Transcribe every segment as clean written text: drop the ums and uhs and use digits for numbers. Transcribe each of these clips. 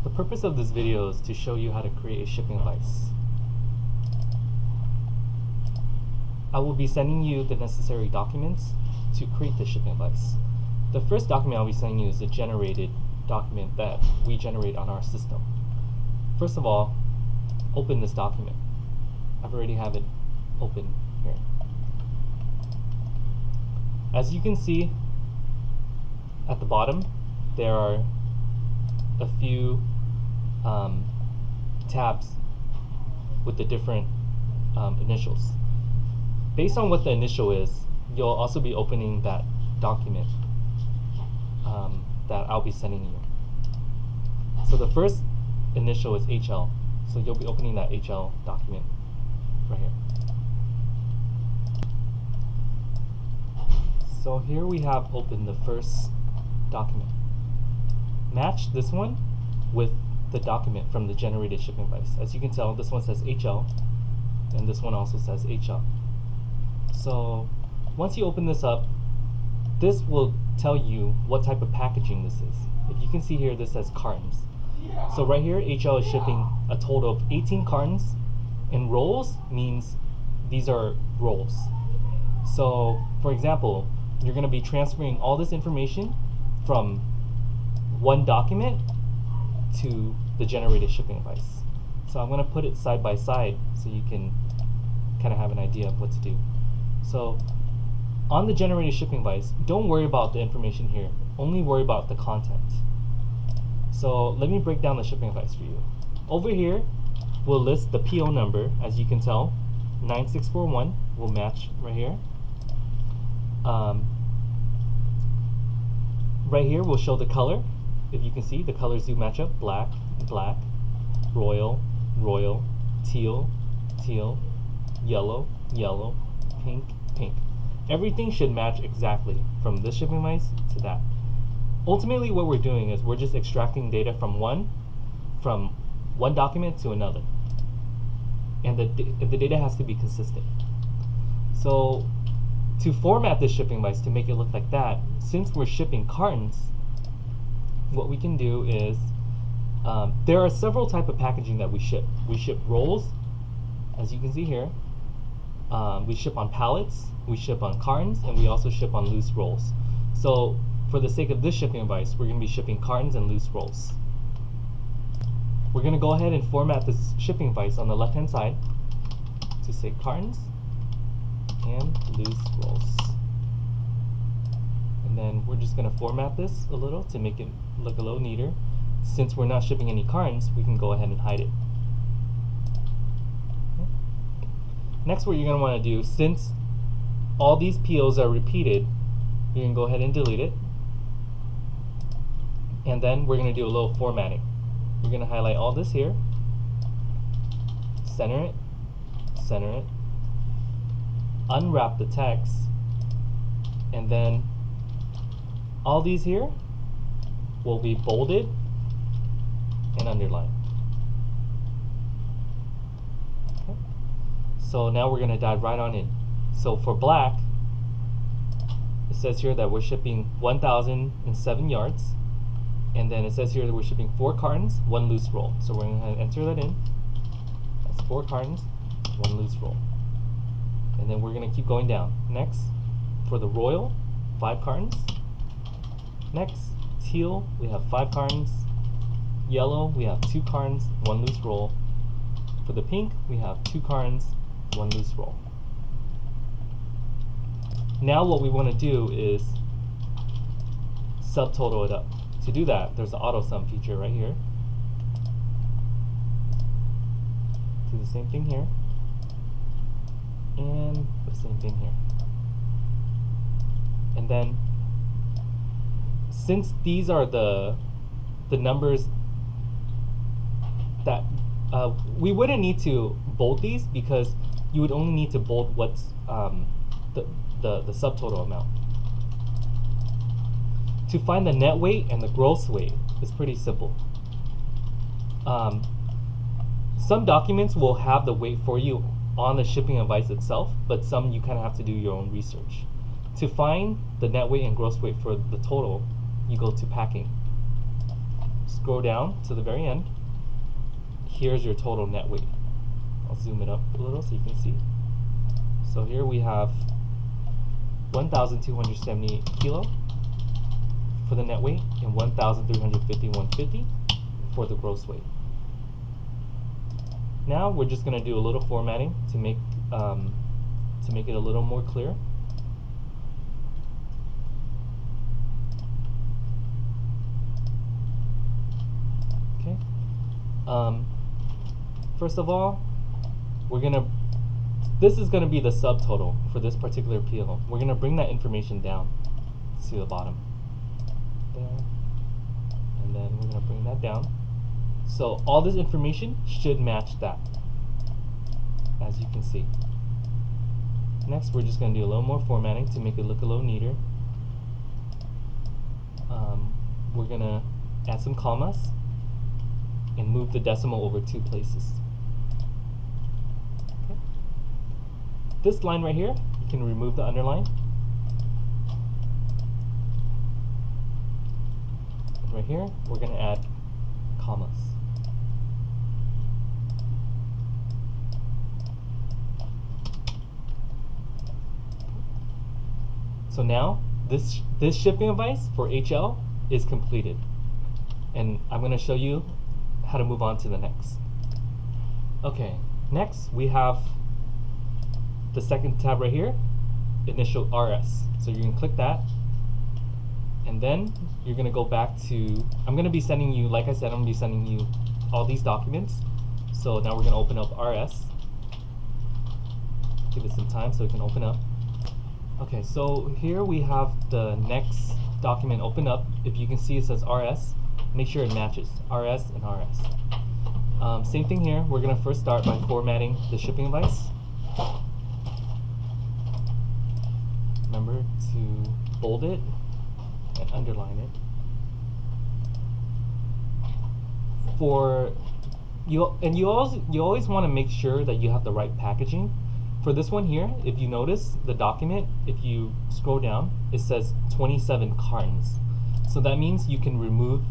The purpose of this video is to show you how to create a shipping advice. I will be sending you the necessary documents to create the shipping advice. The first document I'll be sending you is a generated document that we generate on our system. First of all, open this document. I've already have it open here. As you can see at the bottom, there are a few tabs with the different initials. Based on what the initial is, you'll also be opening that document that I'll be sending you. So the first initial is HL, so you'll be opening that HL document right here. So here we have opened the first document. Match this one with the document from the generated shipping advice. As you can tell, this one says HL and this one also says HL. So once you open this up, this will tell you what type of packaging this is. If you can see here, this says cartons. So right here, HL is shipping a total of 18 cartons, and rolls means these are rolls. So for example, you're going to be transferring all this information from one document to the generated shipping advice. So I'm going to put it side by side so you can kind of have an idea of what to do. So on the generated shipping advice, don't worry about the information here, only worry about the content. So let me break down the shipping advice for you. Over here, we'll list the PO number. As you can tell, 9641 will match right here. Right here, we'll show the color. If you can see, the colors do match up: black, black, royal, royal, teal, teal, yellow, yellow, pink, pink. Everything should match exactly from this shipping advice to that. Ultimately, what we're doing is we're just extracting data from one document to another, and the data has to be consistent. So to format this shipping advice to make it look like that, since we're shipping cartons, what we can do is there are several types of packaging that we ship. We ship rolls, as you can see here. We ship on pallets, we ship on cartons, and we also ship on loose rolls. So for the sake of this shipping advice, we're going to be shipping cartons and loose rolls. We're going to go ahead and format this shipping advice on the left hand side to say cartons and loose rolls. And then we're just going to format this a little to make it look a little neater. Since we're not shipping any cartons, we can go ahead and hide it. Next, what you're going to want to do, since all these POs are repeated, you're going to go ahead and delete it. And then we're going to do a little formatting. We're going to highlight all this here, center it, unwrap the text, and then all these here will be bolded and underlined. Okay. So now we're going to dive right on in. So for black, it says here that we're shipping 1,007 yards, and then it says here that we're shipping 4 cartons, 1 loose roll. So we're going to enter that in. That's 4 cartons, 1 loose roll. And then we're going to keep going down. Next, for the royal, 5 cartons. Next, teal, we have 5 cartons. Yellow, we have 2 cartons, 1 loose roll. For the pink, we have 2 cartons, 1 loose roll. Now what we want to do is subtotal it up. To do that, there's the auto sum feature right here. Do the same thing here, and the same thing here. And then, since these are the numbers that we wouldn't need to bold these, because you would only need to bold what's the subtotal amount. To find the net weight and the gross weight is pretty simple. Some documents will have the weight for you on the shipping advice itself, but some you kind of have to do your own research. To find the net weight and gross weight for the total, you go to packing. scroll down to the very end, here's your total net weight. I'll zoom it up a little so you can see. So here we have 1,278 kilo for the net weight and 1,351.50 for the gross weight. Now we're just going to do a little formatting to make it a little more clear. Okay. First of all, this is going to be the subtotal for this particular PO. We're going to bring that information down to the bottom. There. And then we're going to bring that down. So all this information should match that, as you can see. Next, we're just going to do a little more formatting to make it look a little neater. We're going to add some commas and move the decimal over 2 places. Okay. This line right here, you can remove the underline. Right here, we're going to add commas. So now, this shipping advice for HL is completed. And I'm going to show you how to move on to the next. Okay, next we have the second tab right here, initial RS. So you're going to click that. And then you're going to go back to, I'm going to be sending you, like I said, I'm going to be sending you all these documents. So now we're going to open up RS. Give it some time so it can open up. Okay, so here we have the next document open up. If you can see it says RS, make sure it matches RS and RS. Same thing here, we're going to first start by formatting the shipping advice. Remember to bold it and underline it. You always want to make sure that you have the right packaging. For this one here, if you notice the document, if you scroll down, it says 27 cartons. So that means you can remove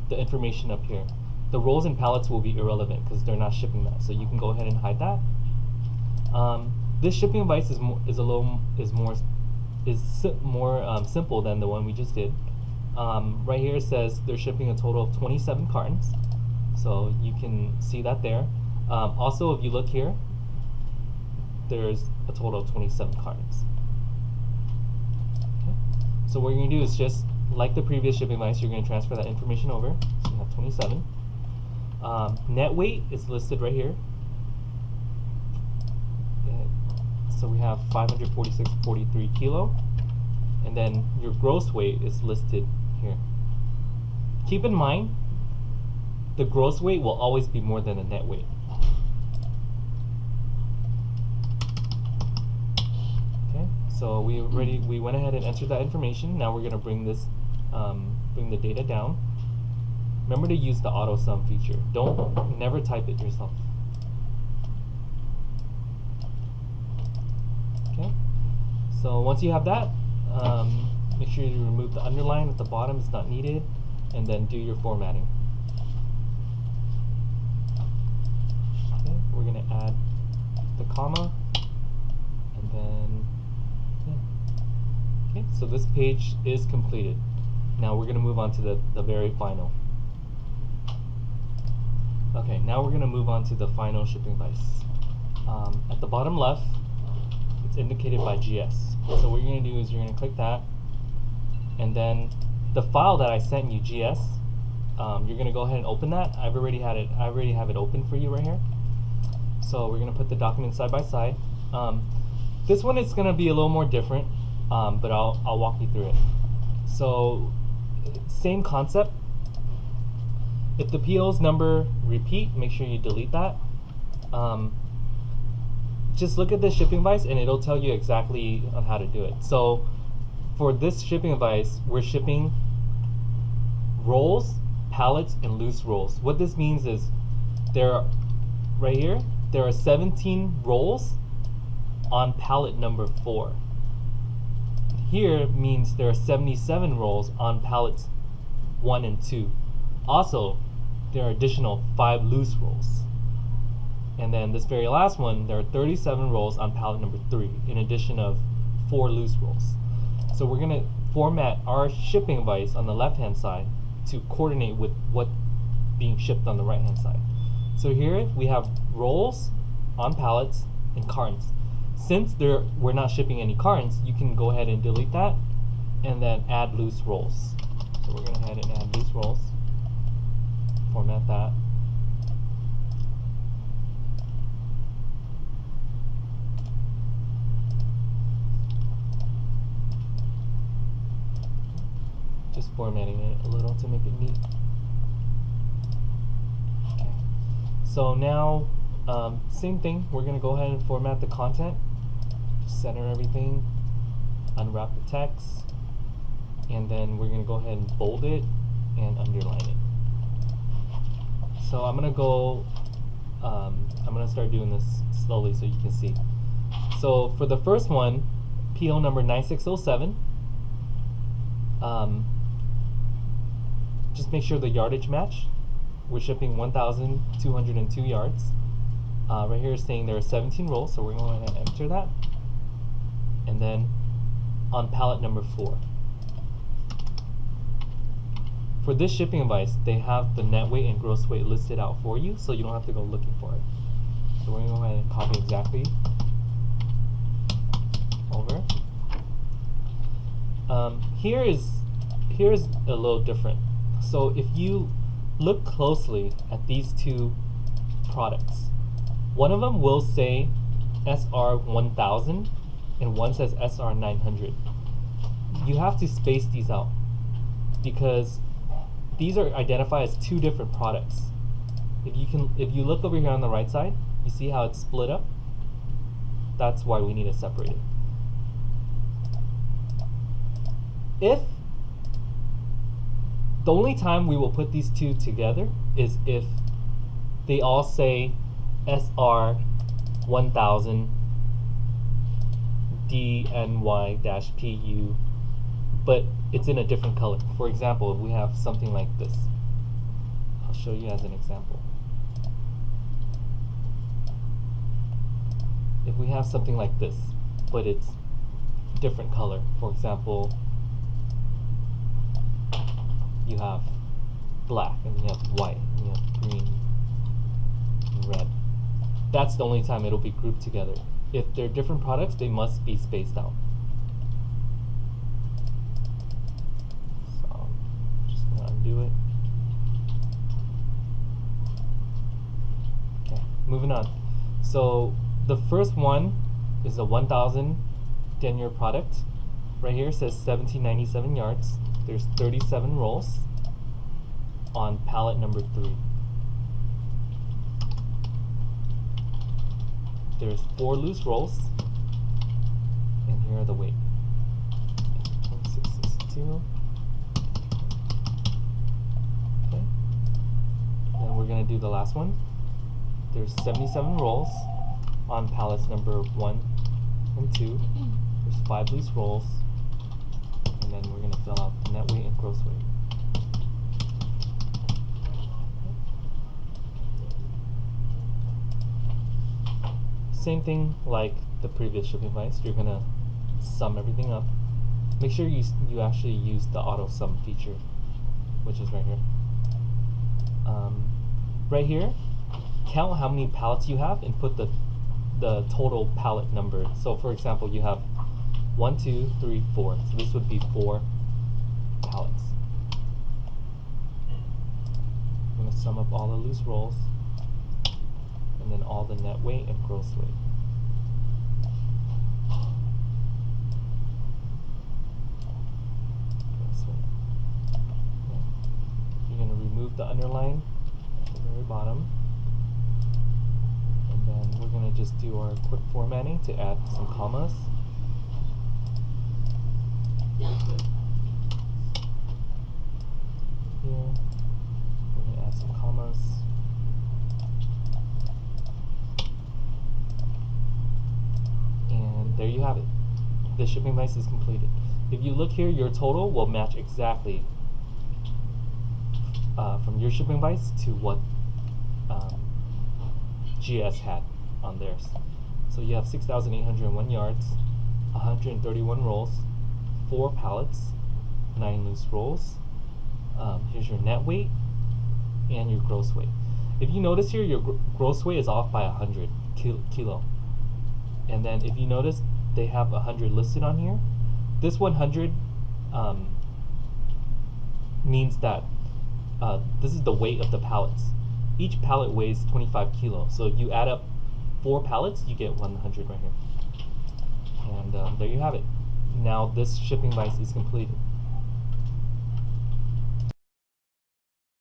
the information up here. The rolls and pallets will be irrelevant because they're not shipping that. So you can go ahead and hide that. This shipping advice is more simple than the one we just did. Right here it says they're shipping a total of 27 cartons. So you can see that there. Also, if you look here, there's a total of 27 cartons. Okay. So what you're going to do is just, like the previous shipping advice, you're going to transfer that information over. So you have 27. Net weight is listed right here. So we have 546.43 kilo. And then your gross weight is listed here. Keep in mind, the gross weight will always be more than the net weight. Okay, so we went ahead and entered that information. Now we're going to bring this, bring the data down. Remember to use the auto sum feature. Never type it yourself. Okay, so once you have that, make sure you remove the underline at the bottom, it's not needed, and then do your formatting. Okay, we're going to add the comma, and then, yeah. Okay, so this page is completed. Now we're going to move on to the very final. Okay, now we're going to move on to the final shipping advice. At the bottom left, it's indicated by GS. So what you're going to do is you're going to click that, and then the file that I sent you, GS, you're going to go ahead and open that. I already have it open for you right here. So we're going to put the documents side by side. This one is going to be a little more different, but I'll walk you through it. So same concept. If the PO's number repeat, make sure you delete that. Just look at the shipping advice and it'll tell you exactly on how to do it. So for this shipping advice, we're shipping rolls, pallets, and loose rolls. What this means is right here, there are 17 rolls on pallet number 4. Here means there are 77 rolls on pallets 1 and 2. Also, there are additional 5 loose rolls. And then this very last one, there are 37 rolls on pallet number 3, in addition of 4 loose rolls. So we're going to format our shipping advice on the left-hand side to coordinate with what being shipped on the right-hand side. So here we have rolls on pallets and cartons. Since we're not shipping any cartons, you can go ahead and delete that and then add loose rolls. So we're going to go ahead and add loose rolls. Format that. Just formatting it a little to make it neat. Okay. So now, same thing. We're going to go ahead and format the content. Center everything. Unwrap the text. And then we're going to go ahead and bold it and underline it. So I'm going to go, I'm going to start doing this slowly so you can see. So for the first one, PO number 9607, just make sure the yardage match. We're shipping 1,202 yards. Right here is saying there are 17 rolls, so we're going to enter that. And then on pallet number 4. For this shipping advice, they have the net weight and gross weight listed out for you, so you don't have to go looking for it. So we're going to go ahead and copy exactly over. Here's a little different. So if you look closely at these two products, one of them will say SR 1000 and one says SR 900. You have to space these out because these are identified as two different products. If you look over here on the right side, you see how it's split up? That's why we need to separate it. The only time we will put these two together is if they all say SR 1000 DNY-PU, but it's in a different color. For example, if we have something like this, I'll show you as an example. If we have something like this, but it's different color, for example, you have black, and you have white, and you have green, and red. That's the only time it'll be grouped together. If they're different products, they must be spaced out. So, I'm just going to undo it. Okay, moving on. So, the first one is a 1,000 denier product. Right here it says 1797 yards. There's 37 rolls on pallet number 3. There's 4 loose rolls, and here are the weight. 2662. Okay. Then we're going to do the last one. There's 77 rolls on pallets number 1 and 2. There's 5 loose rolls, and then we're going to fill out the net weight and gross weight. Same thing like the previous shipping advice. You're going to sum everything up. Make sure you actually use the auto sum feature, which is right here. Right here, count how many pallets you have and put the total pallet number. So for example, you have 1, 2, 3, 4. So this would be 4 pallets. I'm going to sum up all the loose rolls, and then all the net weight and gross weight. You're going to remove the underline at the very bottom, and then we're going to just do our quick formatting to add some commas. Here, we're going to add some commas. There you have it. The shipping advice is completed. If you look here, your total will match exactly from your shipping advice to what GS had on theirs. So you have 6,801 yards, 131 rolls, 4 pallets, 9 loose rolls. Here's your net weight and your gross weight. If you notice here, your gross weight is off by 100 kilo. And then if you notice, they have 100 listed on here. This 100 means that this is the weight of the pallets. Each pallet weighs 25 kilos. So if you add up 4 pallets, you get 100 right here. And there you have it. Now this shipping advice is completed.